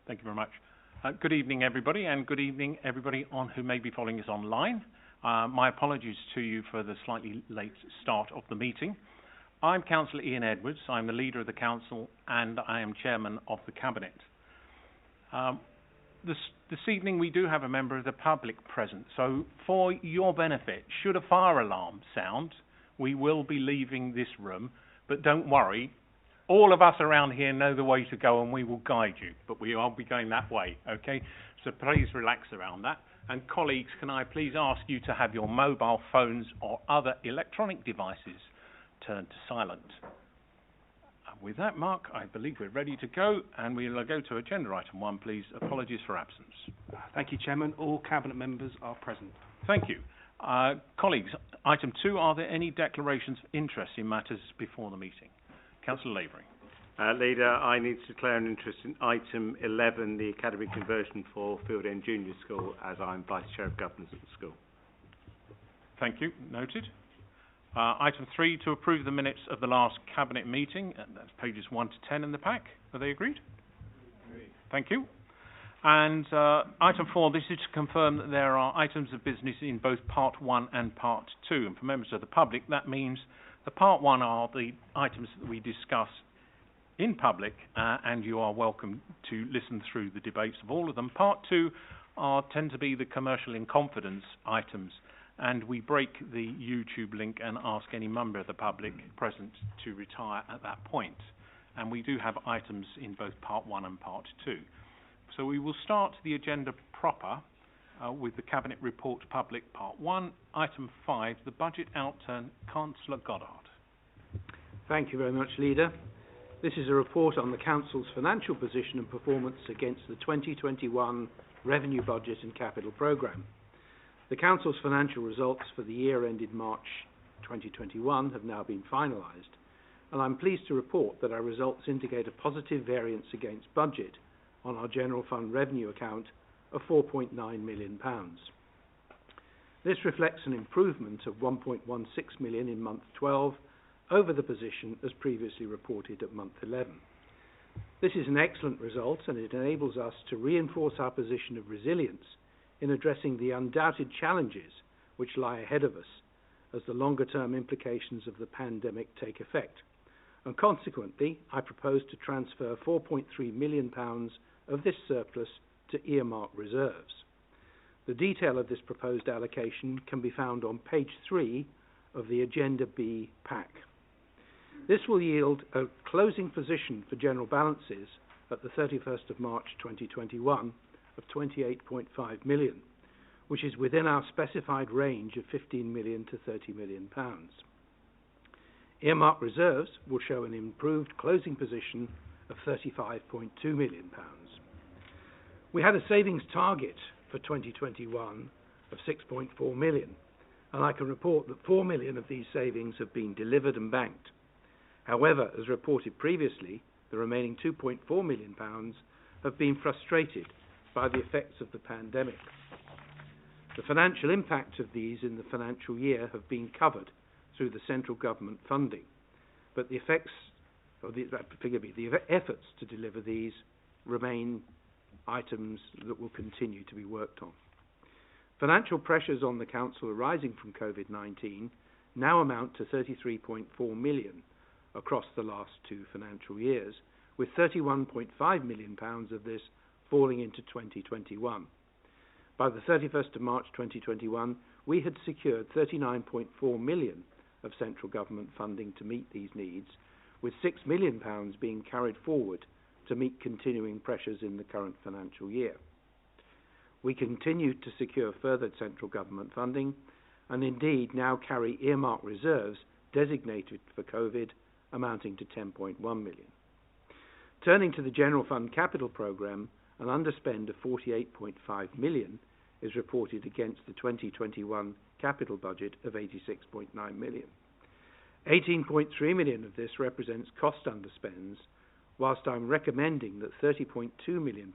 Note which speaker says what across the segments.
Speaker 1: Thank you very much. Good evening, everybody, and good evening, everybody who may be following us online. My apologies to you for the slightly late start of the meeting. I'm Councillor Ian Edwards. I'm the leader of the council, and I am chairman of the cabinet. This evening, we do have a member of the public present. So, for your benefit, should a fire alarm sound, we will be leaving this room. But don't worry. All of us around here know the way to go and we will guide you, but we will be going that way, okay? So please relax around that. And colleagues, can I please ask you to have your mobile phones or other electronic devices turned to silent. And with that, Mark, I believe we're ready to go, and we'll go to agenda item 1, please. Apologies for absence.
Speaker 2: Thank you, Chairman. All cabinet members are present.
Speaker 1: Thank you. Colleagues, item 2, are there any declarations of interest in matters before the meeting? Councillor Lavery.
Speaker 3: Leader, I need to declare an interest in item 11, the academy conversion for Field End Junior School, as I'm Vice Chair of Governors at the school.
Speaker 1: Thank you. Noted. Item 3, to approve the minutes of the last cabinet meeting. That's pages 1 to 10 in the pack. Are they agreed? Agreed. Thank you. And item 4, this is to confirm that there are items of business in both Part 1 and Part 2. And for members of the public, that means the Part 1 are the items that we discuss in public, and you are welcome to listen through the debates of all of them. Part 2 tend to be the commercial in confidence items, and we break the YouTube link and ask any member of the public present to retire at that point. And we do have items in both Part 1 and Part 2. So we will start the agenda proper with the Cabinet Report Public Part 1. Item 5, the Budget Outturn. Councillor Goddard.
Speaker 2: Thank you very much, Leader. This is a report on the Council's financial position and performance against the 2021 Revenue Budget and Capital Programme. The Council's financial results for the year ended March 2021 have now been finalised, and I'm pleased to report that our results indicate a positive variance against budget on our General Fund revenue account of £4.9 million. This reflects an improvement of £1.16 million in month 12 over the position as previously reported at month 11. This is an excellent result, and it enables us to reinforce our position of resilience in addressing the undoubted challenges which lie ahead of us as the longer-term implications of the pandemic take effect. And consequently, I propose to transfer £4.3 million of this surplus to earmark reserves. The detail of this proposed allocation can be found on page 3 of the Agenda B pack. This will yield a closing position for general balances at the 31st of March 2021 of £28.5 million, which is within our specified range of £15 million to £30 million. Earmark reserves will show an improved closing position of £35.2 million. We had a savings target for 2021 of £6.4 million, and I can report that £4 million of these savings have been delivered and banked. However, as reported previously, the remaining £2.4 million have been frustrated by the effects of the pandemic. The financial impact of these in the financial year have been covered through the central government funding, but the efforts to deliver these remain items that will continue to be worked on. Financial pressures on the Council arising from COVID-19 now amount to £33.4 million across the last 2 financial years, with £31.5 million of this falling into 2021. By the 31st of March 2021, we had secured £39.4 million of central government funding to meet these needs, with £6 million being carried forward to meet continuing pressures in the current financial year. We continue to secure further central government funding and indeed now carry earmark reserves designated for COVID amounting to £10.1 million. Turning to the General Fund Capital Programme, an underspend of £48.5 million is reported against the 2021 capital budget of £86.9 million. £18.3 million of this represents cost underspends, whilst I'm recommending that £30.2 million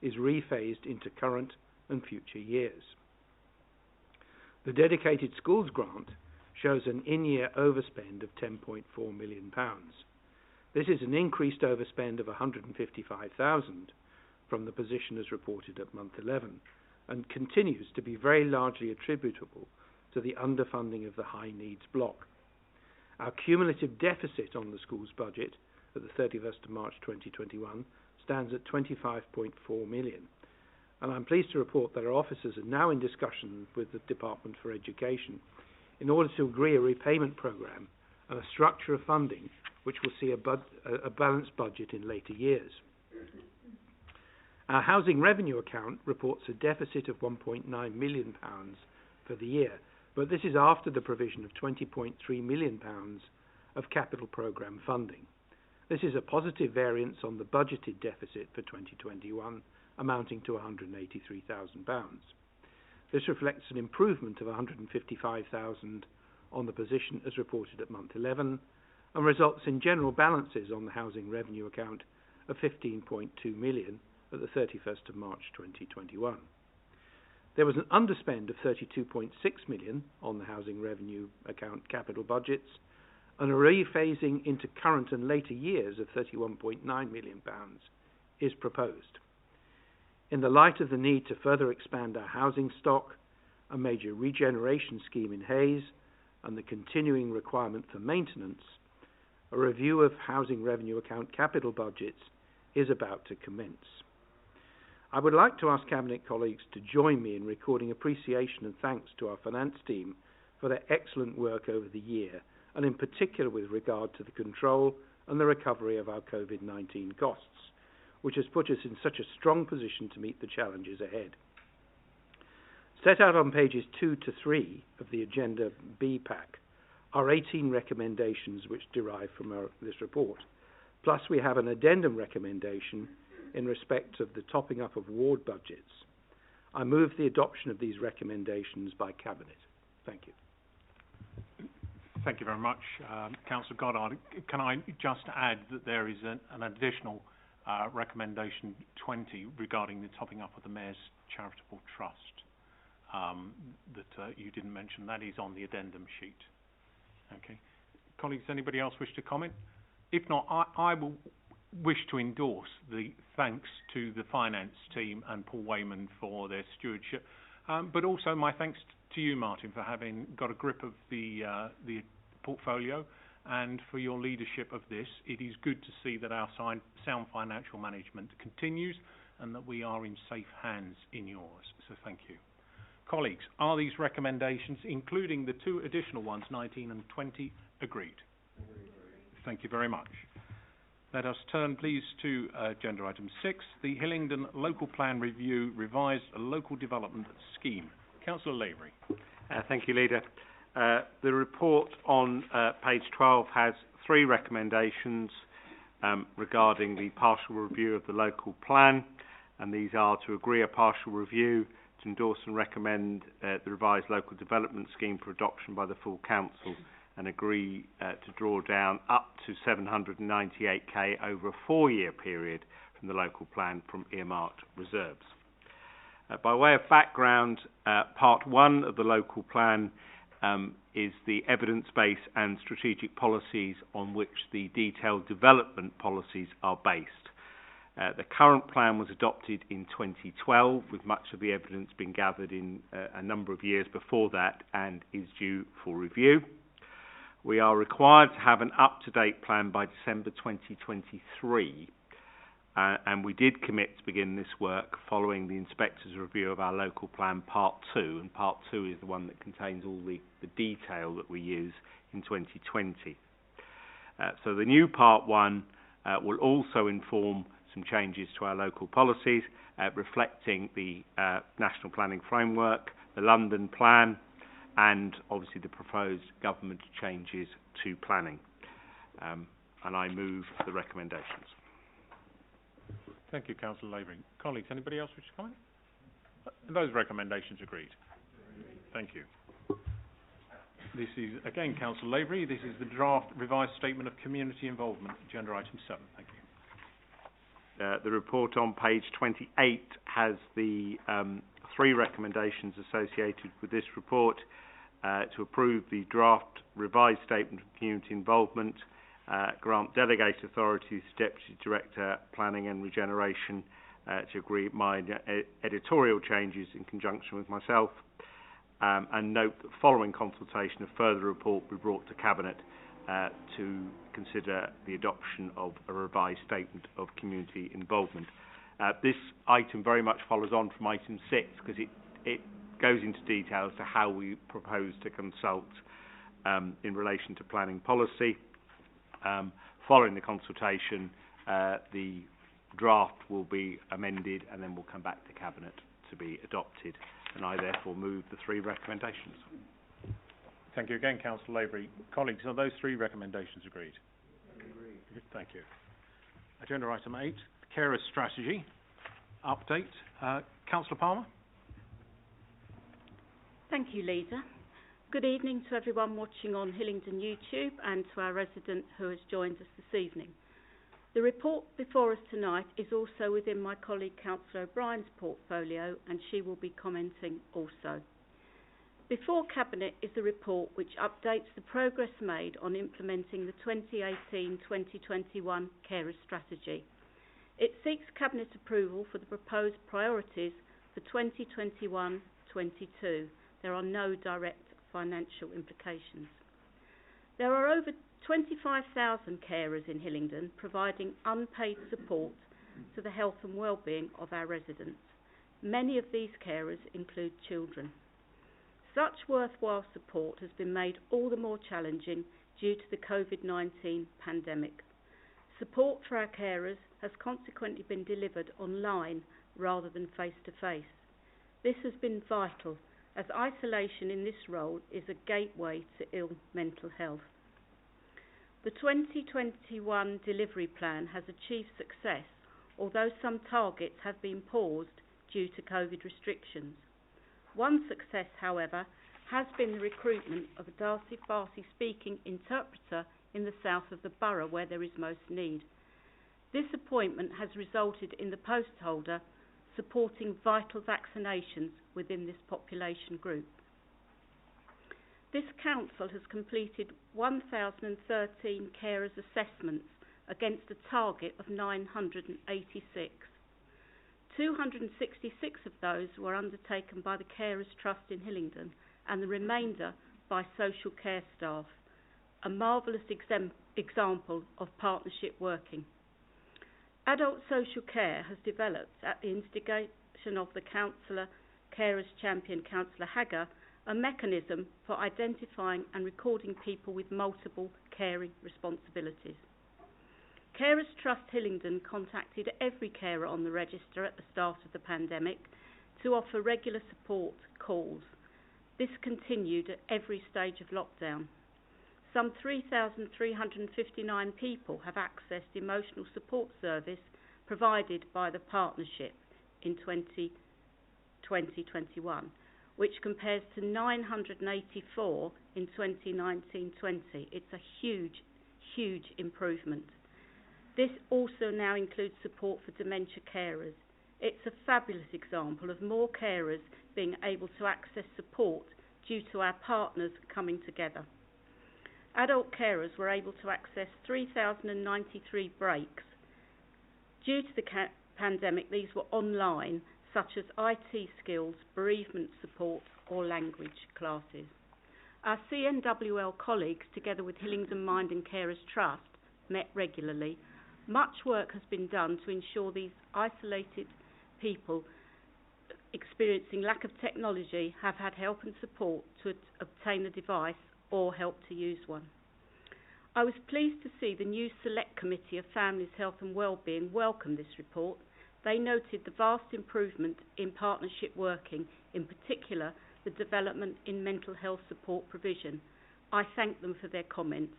Speaker 2: is rephased into current and future years. The Dedicated Schools Grant shows an in-year overspend of £10.4 million. This is an increased overspend of £155,000, from the position as reported at month 11, and continues to be very largely attributable to the underfunding of the high needs block. Our cumulative deficit on the school's budget at the 31st of March 2021 stands at 25.4 million. And I'm pleased to report that our officers are now in discussion with the Department for Education in order to agree a repayment programme and a structure of funding which will see a balanced budget in later years. Our housing revenue account reports a deficit of £1.9 million for the year, but this is after the provision of £20.3 million of capital programme funding. This is a positive variance on the budgeted deficit for 2021, amounting to £183,000. This reflects an improvement of £155,000 on the position as reported at month 11, and results in general balances on the housing revenue account of £15.2 million at the 31st of March 2021. There was an underspend of £32.6 million on the housing revenue account capital budgets, and a rephasing into current and later years of £31.9 million is proposed. In the light of the need to further expand our housing stock, a major regeneration scheme in Hayes, and the continuing requirement for maintenance, a review of housing revenue account capital budgets is about to commence. I would like to ask Cabinet colleagues to join me in recording appreciation and thanks to our finance team for their excellent work over the year, and in particular with regard to the control and the recovery of our COVID-19 costs, which has put us in such a strong position to meet the challenges ahead. Set out on pages 2 to 3 of the Agenda B pack are 18 recommendations which derive from this report, plus we have an addendum recommendation in respect of the topping up of ward budgets. I move the adoption of these recommendations by Cabinet. Thank you.
Speaker 1: Thank you very much, Councillor Goddard. Can I just add that there is an additional recommendation 20 regarding the topping up of the Mayor's Charitable Trust that you didn't mention. That is on the addendum sheet. Okay. Colleagues, anybody else wish to comment? If not, I will wish to endorse the thanks to the finance team and Paul Wayman for their stewardship, but also my thanks to you, Martin, for having got a grip of the portfolio and for your leadership of this. It is good to see that our sound financial management continues and that we are in safe hands in yours. So thank you. Colleagues, are these recommendations, including the two additional ones, 19 and 20, agreed? Thank you very much. Let us turn, please, to agenda item 6, the Hillingdon Local Plan Review Revised Local Development Scheme. Councillor Lavery.
Speaker 3: Thank you, Leader. The report on page 12 has 3 recommendations regarding the partial review of the local plan, and these are to agree a partial review, to endorse and recommend the revised local development scheme for adoption by the full council, and agree to draw down up to 798k over a 4-year period from the local plan from earmarked reserves. By way of background, part 1 of the local plan is the evidence base and strategic policies on which the detailed development policies are based. The current plan was adopted in 2012, with much of the evidence being gathered in a number of years before that, and is due for review. We are required to have an up-to-date plan by December 2023, and we did commit to begin this work following the inspector's review of our local plan part 2, and part 2 is the one that contains all the detail that we use in 2020. So the new part 1 will also inform some changes to our local policies, reflecting the National Planning Framework, the London Plan, and obviously the proposed government changes to planning. And I move the recommendations.
Speaker 1: Thank you, Councillor Lavery. Colleagues, anybody else wish to comment? Those recommendations agreed. Thank you. This is, again, Councillor Lavery. This is the draft revised statement of community involvement, agenda item 7. Thank you.
Speaker 3: The report on page 28 has the 3 recommendations associated with this report: to approve the draft revised statement of community involvement, grant delegated authorities to Deputy Director Planning and Regeneration to agree minor editorial changes in conjunction with myself, and note that following consultation a further report will be brought to Cabinet to consider the adoption of a revised statement of community involvement. This item very much follows on from item 6 because it goes into detail as to how we propose to consult in relation to planning policy. Following the consultation, the draft will be amended and then will come back to Cabinet to be adopted, and I therefore move the 3 recommendations.
Speaker 1: Thank you again, Councillor Lavery. Colleagues, are those 3 recommendations agreed? Agreed. Thank you. Agenda item 8, Carers Strategy update. Councillor Palmer.
Speaker 4: Thank you, Leader. Good evening to everyone watching on Hillingdon YouTube and to our resident who has joined us this evening. The report before us tonight is also within my colleague Councillor O'Brien's portfolio, and she will be commenting also. Before Cabinet is the report which updates the progress made on implementing the 2018-2021 Carers Strategy. It seeks Cabinet approval for the proposed priorities for 2021-22. There are no direct financial implications. There are over 25,000 carers in Hillingdon providing unpaid support to the health and well-being of our residents. Many of these carers include children. Such worthwhile support has been made all the more challenging due to the COVID-19 pandemic. Support for our carers has consequently been delivered online rather than face-to-face. This has been vital, as isolation in this role is a gateway to ill mental health. The 2021 delivery plan has achieved success, although some targets have been paused due to COVID restrictions. One success, however, has been the recruitment of a Darcy-Farsi speaking interpreter in the south of the borough where there is most need. This appointment has resulted in the post holder supporting vital vaccinations within this population group. This council has completed 1,013 carers assessments against a target of 986. 266 of those were undertaken by the Carers Trust in Hillingdon and the remainder by social care staff, a marvellous example of partnership working. Adult social care has developed at the instigation of the Councillor Carers Champion Councillor Hagger a mechanism for identifying and recording people with multiple caring responsibilities. Carers Trust Hillingdon contacted every carer on the register at the start of the pandemic to offer regular support calls. This continued at every stage of lockdown. Some 3,359 people have accessed emotional support service provided by the partnership in 2020-21, which compares to 984 in 2019-20. It's a huge, huge improvement. This also now includes support for dementia carers. It's a fabulous example of more carers being able to access support due to our partners coming together. Adult carers were able to access 3,093 breaks. Due to the pandemic, these were online, such as IT skills, bereavement support or language classes. Our CNWL colleagues, together with Hillingdon Mind and Carers Trust, met regularly. Much work has been done to ensure these isolated people experiencing lack of technology have had help and support to obtain a device or help to use one. I was pleased to see the new Select Committee of Families, Health and Wellbeing welcome this report. They noted the vast improvement in partnership working, in particular the development in mental health support provision. I thank them for their comments.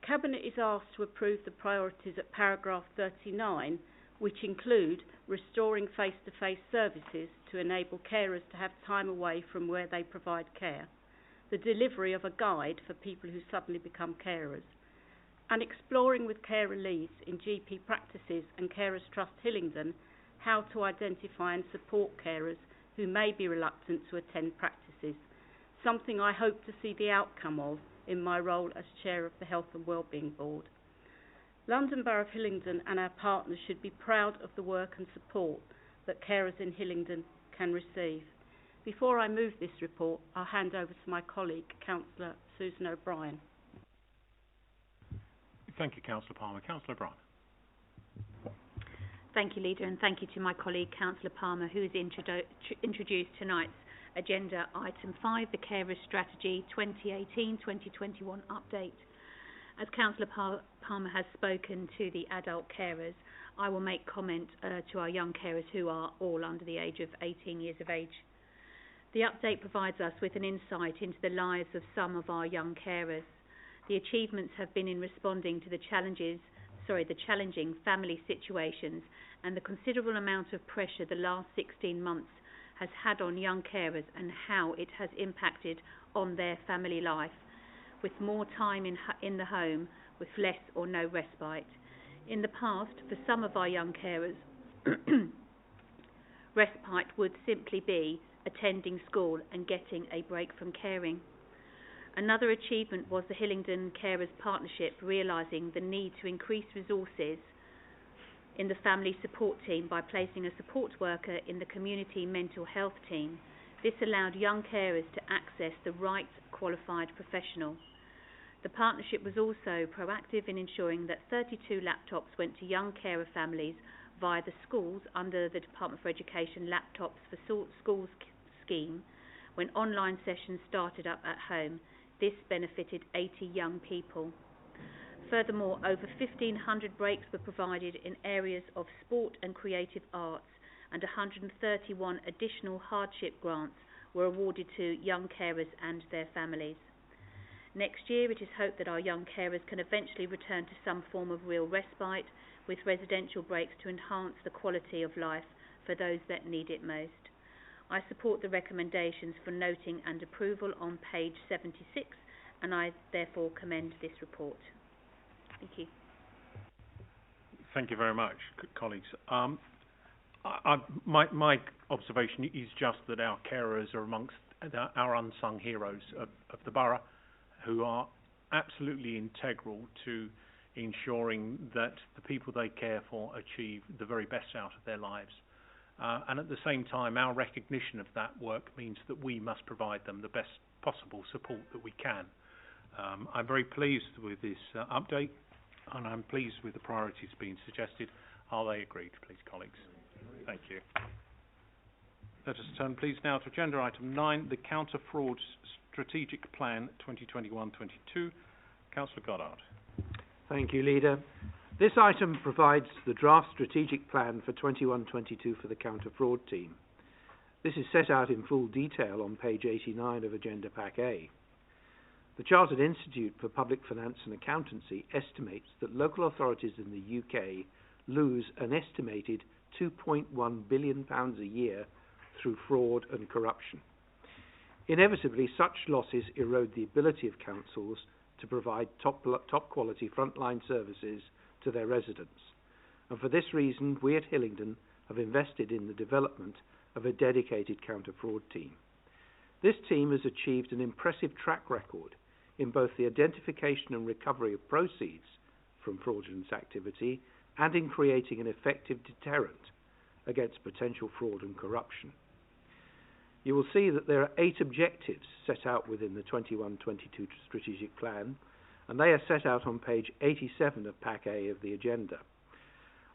Speaker 4: Cabinet is asked to approve the priorities at paragraph 39, which include restoring face-to-face services to enable carers to have time away from where they provide care, the delivery of a guide for people who suddenly become carers, and exploring with carer leads in GP practices and Carers Trust Hillingdon how to identify and support carers who may be reluctant to attend practices, something I hope to see the outcome of in my role as Chair of the Health and Wellbeing Board. London Borough of Hillingdon and our partners should be proud of the work and support that carers in Hillingdon can receive. Before I move this report, I'll hand over to my colleague, Councillor Susan O'Brien.
Speaker 1: Thank you, Councillor Palmer. Councillor O'Brien.
Speaker 5: Thank you, Leader, and thank you to my colleague, Councillor Palmer, who has introduced tonight's agenda item 5, the Carers Strategy 2018-2021 update. As Councillor Palmer has spoken to the adult carers, I will make comment to our young carers who are all under the age of 18 years of age. The update provides us with an insight into the lives of some of our young carers. The achievements have been in responding to the challenging family situations and the considerable amount of pressure the last 16 months has had on young carers and how it has impacted on their family life, with more time in the home with less or no respite. In the past, for some of our young carers, respite would simply be attending school and getting a break from caring. Another achievement was the Hillingdon Carers Partnership realising the need to increase resources in the family support team by placing a support worker in the community mental health team. This allowed young carers to access the right qualified professional. The partnership was also proactive in ensuring that 32 laptops went to young carer families via the schools under the Department for Education Laptops for Schools scheme when online sessions started up at home. This benefited 80 young people. Furthermore, over 1,500 breaks were provided in areas of sport and creative arts, and 131 additional hardship grants were awarded to young carers and their families. Next year, it is hoped that our young carers can eventually return to some form of real respite, with residential breaks to enhance the quality of life for those that need it most. I support the recommendations for noting and approval on page 76, and I therefore commend this report. Thank you.
Speaker 1: Thank you very much, colleagues. My observation is just that our carers are amongst our unsung heroes of the borough, who are absolutely integral to ensuring that the people they care for achieve the very best out of their lives. And at the same time, our recognition of that work means that we must provide them the best possible support that we can. I'm very pleased with this update, and I'm pleased with the priorities being suggested. Are they agreed, please, colleagues? Thank you. Let us turn, please, now to agenda item 9, the Counter Fraud Strategic Plan 2021-22. Councillor Goddard.
Speaker 2: Thank you, Leader. This item provides the draft strategic plan for 21-22 for the Counter Fraud team. This is set out in full detail on page 89 of Agenda Pack A. The Chartered Institute for Public Finance and Accountancy estimates that local authorities in the UK lose an estimated £2.1 billion a year through fraud and corruption. Inevitably, such losses erode the ability of councils to provide top quality frontline services to their residents. And for this reason, we at Hillingdon have invested in the development of a dedicated counter-fraud team. This team has achieved an impressive track record in both the identification and recovery of proceeds from fraudulent activity and in creating an effective deterrent against potential fraud and corruption. You will see that there are 8 objectives set out within the 21-22 strategic plan, and they are set out on page 87 of Pack A of the agenda.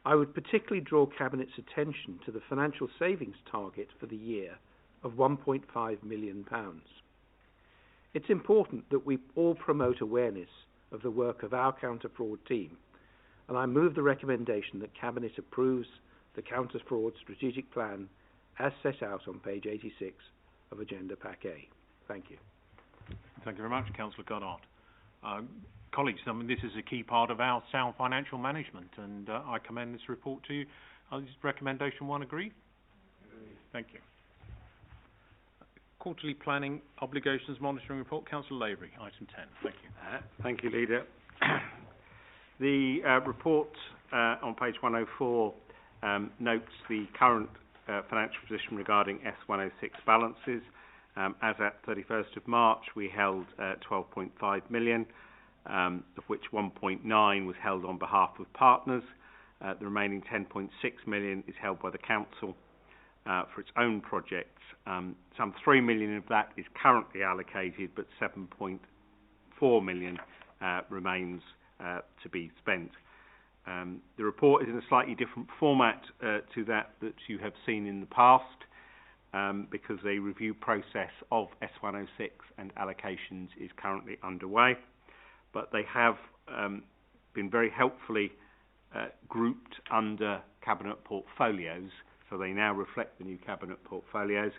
Speaker 2: I would particularly draw Cabinet's attention to the financial savings target for the year of £1.5 million. It's important that we all promote awareness of the work of our counter-fraud team, and I move the recommendation that Cabinet approves the counter-fraud strategic plan as set out on page 86 of Agenda Pack A. Thank you.
Speaker 1: Thank you very much, Councillor Goddard. Colleagues, I mean, this is a key part of our sound financial management, and I commend this report to you. Is recommendation 1 agreed? Thank you. Quarterly Planning Obligations Monitoring Report, Councillor Lavery, item 10. Thank you.
Speaker 3: Thank you, Leader. The report on page 104 notes the current financial position regarding S106 balances. As at 31st of March, we held 12.5 million. of which 1.9 was held on behalf of partners. The remaining 10.6 million is held by the council for its own projects. Some 3 million of that is currently allocated, but 7.4 million remains to be spent. The report is in a slightly different format to that you have seen in the past, because a review process of S106 and allocations is currently underway, but they have been very helpfully grouped under cabinet portfolios, so they now reflect the new cabinet portfolios.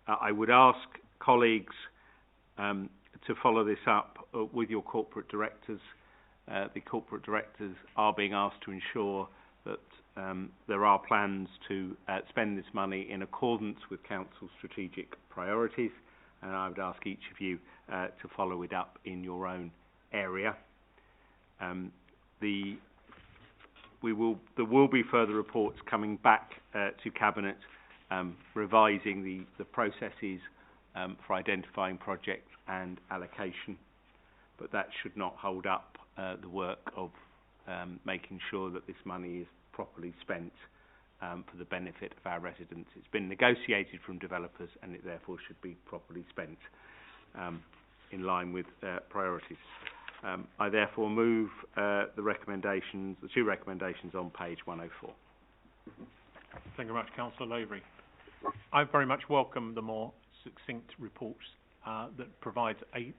Speaker 3: I would ask colleagues to follow this up with your corporate directors. The corporate directors are being asked to ensure that there are plans to spend this money in accordance with Council's strategic priorities, and I would ask each of you to follow it up in your own area. There will be further reports coming back to Cabinet, revising the processes for identifying projects and allocation, but that should not hold up the work of making sure that this money is properly spent for the benefit of our residents. It's been negotiated from developers, and it therefore should be properly spent in line with priorities. I therefore move the two recommendations on page 104.
Speaker 1: Thank you very much, Councillor Lavery. I very much welcome the more succinct reports that provides a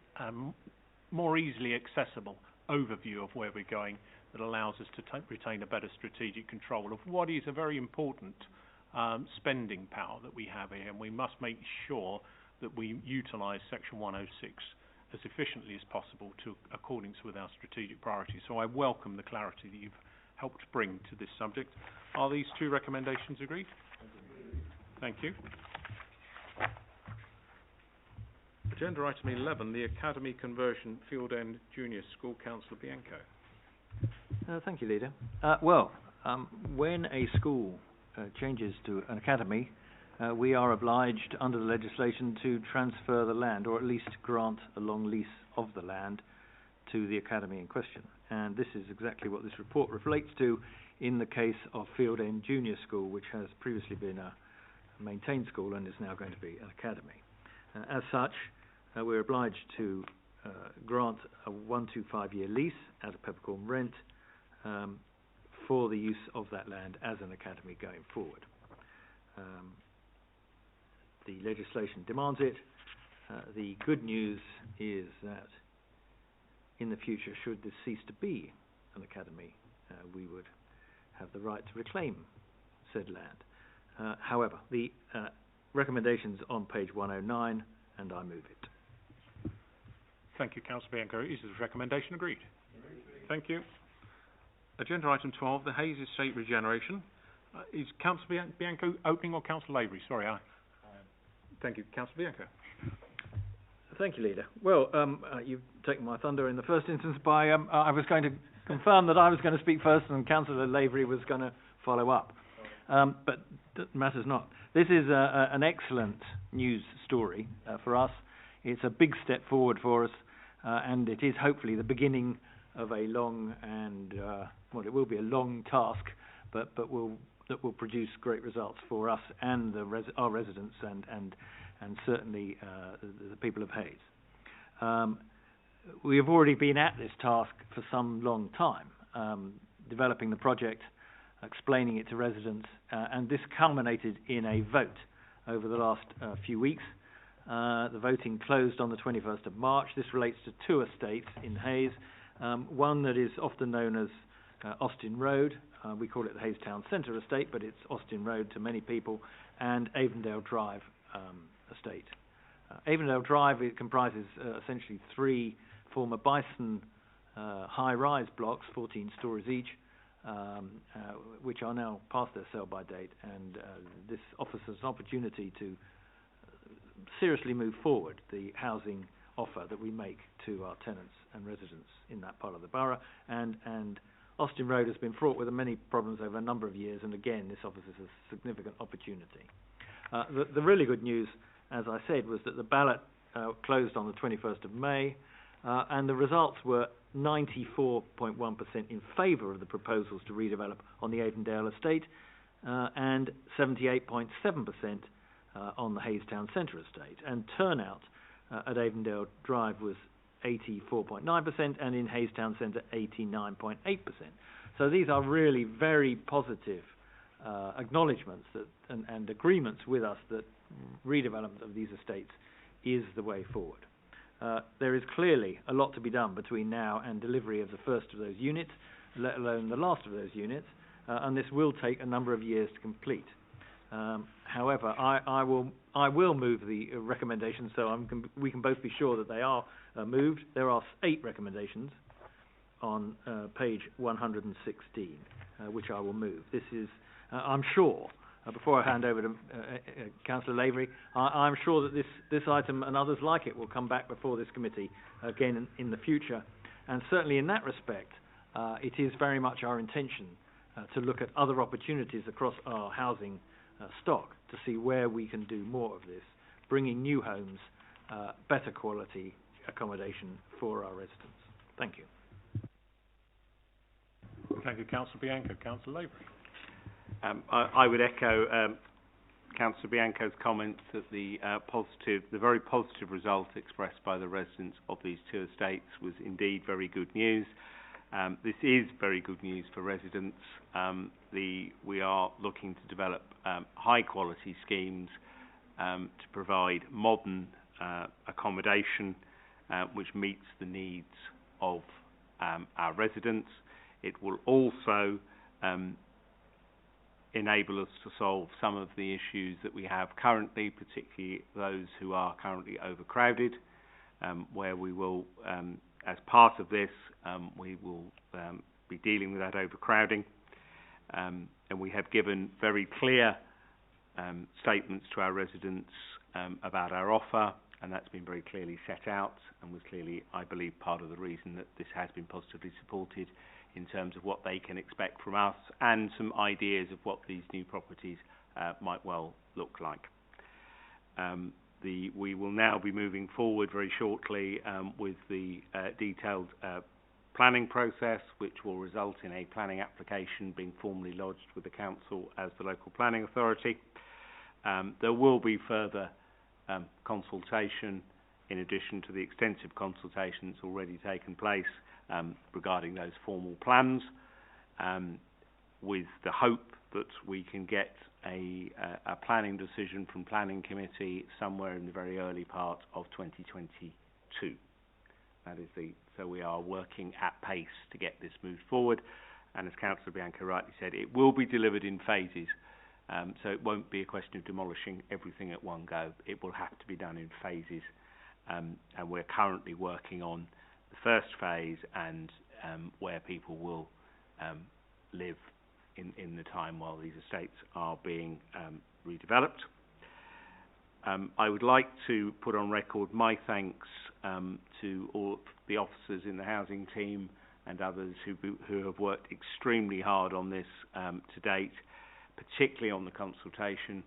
Speaker 1: more easily accessible overview of where we're going, that allows us to retain a better strategic control of what is a very important spending power that we have here, and we must make sure that we utilise Section 106 as efficiently as possible to accordance with our strategic priorities. So I welcome the clarity that you've helped bring to this subject. Are these two recommendations agreed? Thank you. Agenda item 11, the Academy Conversion Field End Junior School. Councillor Bianco.
Speaker 6: Thank you, Leader. When a school changes to an academy, we are obliged under the legislation to transfer the land, or at least grant a long lease of the land to the academy in question. And this is exactly what this report relates to in the case of Field End Junior School, which has previously been a maintained school and is now going to be an academy. As such, we're obliged to grant a 1 to 5 year lease at a peppercorn rent for the use of that land as an academy going forward. The legislation demands it. The good news is that in the future, should this cease to be an academy, we would have the right to reclaim said land. However, the recommendations on page 109, and I move it.
Speaker 1: Thank you, Councillor Bianco. Is this recommendation agreed? Thank you. Agenda item 12, the Hayes Estate Regeneration. Is Councillor Bianco opening, or Councillor Lavery? Sorry, thank you, Councillor Bianco.
Speaker 6: Thank you, Leader. Well, you've taken my thunder in the first instance by I was going to confirm that I was going to speak first and Councillor Lavery was going to follow up. But that matters not. This is an excellent news story for us. It's a big step forward for us, and it is hopefully the beginning of a long and, it will be a long task, but that will produce great results for us and our residents and certainly the people of Hayes. We have already been at this task for some long time, developing the project, explaining it to residents, and this culminated in a vote over the last few weeks. The voting closed on the 21st of March. This relates to two estates in Hayes, one that is often known as Austin Road. We call it the Hayes Town Centre Estate, but it's Austin Road to many people, and Avondale Drive Estate. Avondale Drive, it comprises essentially three former Bison high-rise blocks, 14 stories each, which are now past their sell-by date, and this offers us an opportunity to seriously move forward the housing offer that we make to our tenants and residents in that part of the borough, and Austin Road has been fraught with many problems over a number of years, and again this offers us a significant opportunity. The really good news, as I said, was that the ballot closed on the 21st of May, and the results were 94.1% in favour of the proposals to redevelop on the Avondale estate, and 78.7% on the Hayes Town Centre estate. And turnout at Avondale Drive was 84.9%, and in Hayes Town Centre 89.8%. So these are really very positive acknowledgements that, and agreements with us that redevelopment of these estates is the way forward. There is clearly a lot to be done between now and delivery of the first of those units, let alone the last of those units, and this will take a number of years to complete. However, I will move the recommendations, so we can both be sure that they are moved. There are 8 recommendations on page 116, which I will move. This is, I'm sure, before I hand over to Councillor Lavery, I'm sure that this item and others like it will come back before this committee again in the future. And certainly in that respect, it is very much our intention to look at other opportunities across our housing stock to see where we can do more of this, bringing new homes, better quality accommodation for our residents. Thank you.
Speaker 1: Thank you, Councillor Bianco. Councillor Lavery.
Speaker 3: I would echo Councillor Bianco's comments that the very positive result expressed by the residents of these 2 estates was indeed very good news. This is very good news for residents. We are looking to develop high quality schemes to provide modern accommodation which meets the needs of our residents. It will also enable us to solve some of the issues that we have currently, particularly those who are currently overcrowded, where we will, as part of this, we will be dealing with that overcrowding. And we have given very clear statements to our residents about our offer, and that's been very clearly set out and was clearly, I believe, part of the reason that this has been positively supported in terms of what they can expect from us and some ideas of what these new properties might well look like. We will now be moving forward very shortly with the detailed planning process, which will result in a planning application being formally lodged with the Council as the local planning authority. There will be further consultation in addition to the extensive consultation that's already taken place regarding those formal plans, with the hope that we can get a planning decision from Planning Committee somewhere in the very early part of 2022. That is so we are working at pace to get this moved forward, and as Councillor Bianco rightly said, it will be delivered in phases, so it won't be a question of demolishing everything at one go. It will have to be done in phases, and we're currently working on the first phase and where people will live in the time while these estates are being redeveloped. I would like to put on record my thanks to all the officers in the housing team and others who have worked extremely hard on this to date, particularly on the consultation.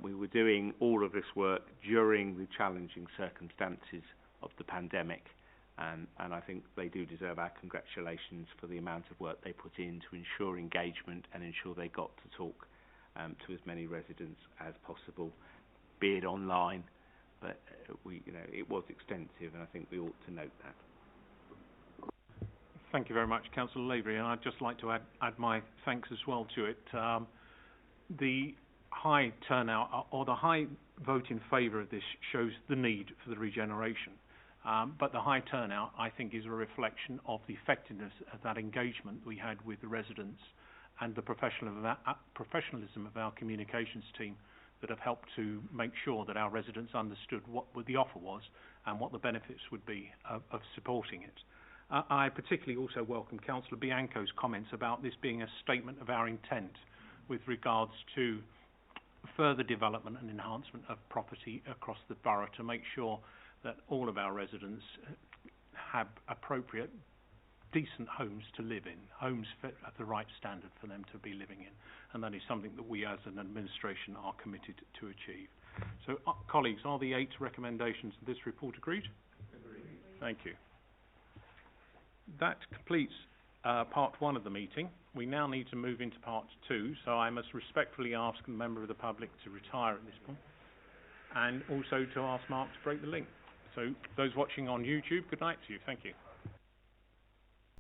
Speaker 3: We were doing all of this work during the challenging circumstances of the pandemic, and I think they do deserve our congratulations for the amount of work they put in to ensure engagement and ensure they got to talk to as many residents as possible, be it online, but it was extensive, and I think we ought to note that.
Speaker 1: Thank you very much, Councillor Lavery, and I'd just like to add my thanks as well to it. The high turnout or the high vote in favour of this shows the need for the regeneration. But the high turnout, I think, is a reflection of the effectiveness of that engagement we had with the residents and the professionalism of our communications team that have helped to make sure that our residents understood what the offer was and what the benefits would be of supporting it. I particularly also welcome Councillor Bianco's comments about this being a statement of our intent with regards to further development and enhancement of property across the borough to make sure that all of our residents have appropriate, decent homes to live in, homes fit at the right standard for them to be living in. And that is something that we as an administration are committed to achieve. So, colleagues, are the 8 recommendations of this report agreed? Agreed. Thank you. that completes part one of the meeting. We now need to move into part two, so I must respectfully ask a member of the public to retire at this point, and also to ask Mark to break the link. So those watching on YouTube, good night to you. Thank you.